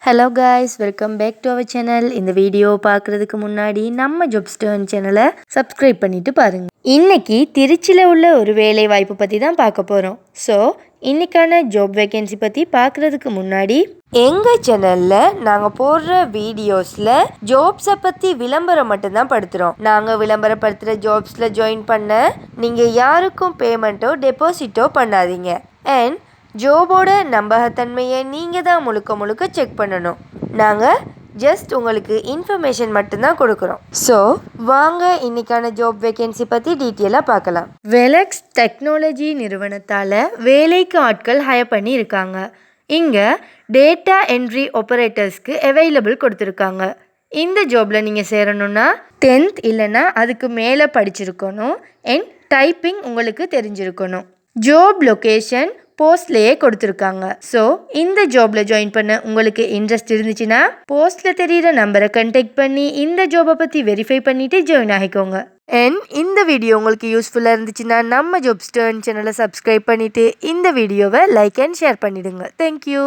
Hello guys, welcome back to our channel. இந்த video பார்க்குறதுக்கு முன்னாடி நம்ம ஜாப்ஸ்டர்ன் சேனலை சப்ஸ்கிரைப் பண்ணிட்டு பாருங்கள். இன்னைக்கு திருச்சியில் உள்ள ஒரு வேலை வாய்ப்பு பற்றி தான் பார்க்க போகிறோம். ஸோ இன்றைக்கான ஜாப் வேகன்சி பற்றி பார்க்குறதுக்கு முன்னாடி எங்கள் சேனலில் நாங்கள் போடுற வீடியோஸில் ஜாப்ஸை பற்றி விளம்பரம் மட்டும்தான் படுத்துகிறோம். நாங்கள் விளம்பரப்படுத்துகிற ஜாப்ஸில் ஜாயின் பண்ண நீங்கள் யாருக்கும் பேமெண்ட்டோ டெபாசிட்டோ பண்ணாதீங்க. அண்ட் ஜோபோட நம்பகத்தன்மையை நீங்கள் தான் முழுக்க செக் பண்ணணும். நாங்கள் ஜஸ்ட் உங்களுக்கு இன்ஃபர்மேஷன் மட்டும்தான் கொடுக்குறோம். ஸோ வாங்க இன்னைக்கான ஜாப் வேகன்சி பற்றி டீட்டெயிலாக பார்க்கலாம். வெலக்ஸ் டெக்னாலஜி நிறுவனத்தால் வேலைக்கு ஆட்கள் ஹையர் பண்ணி இருக்காங்க. இங்கே டேட்டா என்ட்ரி ஆப்பரேட்டர்ஸ்க்கு அவைலபிள் கொடுத்துருக்காங்க. இந்த ஜாபில் நீங்கள் சேரணுன்னா 10th இல்லைன்னா அதுக்கு மேலே படிச்சிருக்கணும். அண்ட் டைப்பிங் உங்களுக்கு தெரிஞ்சிருக்கணும். ஜாப் லொக்கேஷன் போஸ்ட்லேயே கொடுத்துருக்காங்க. ஸோ இந்த ஜாபில் ஜாயின் பண்ண உங்களுக்கு இன்ட்ரெஸ்ட் இருந்துச்சுன்னா போஸ்ட்டில் தெரிகிற நம்பரை கான்டாக்ட் பண்ணி இந்த ஜாபை பற்றி வெரிஃபை பண்ணிவிட்டு ஜாயின் ஆகிக்கோங்க. அண்ட் இந்த வீடியோ உங்களுக்கு யூஸ்ஃபுல்லாக இருந்துச்சுன்னா நம்ம ஜாப்ஸ்டர்ன் சேனலை சப்ஸ்கிரைப் பண்ணிவிட்டு இந்த வீடியோவை லைக் அண்ட் ஷேர் பண்ணிவிடுங்க. தேங்க்யூ.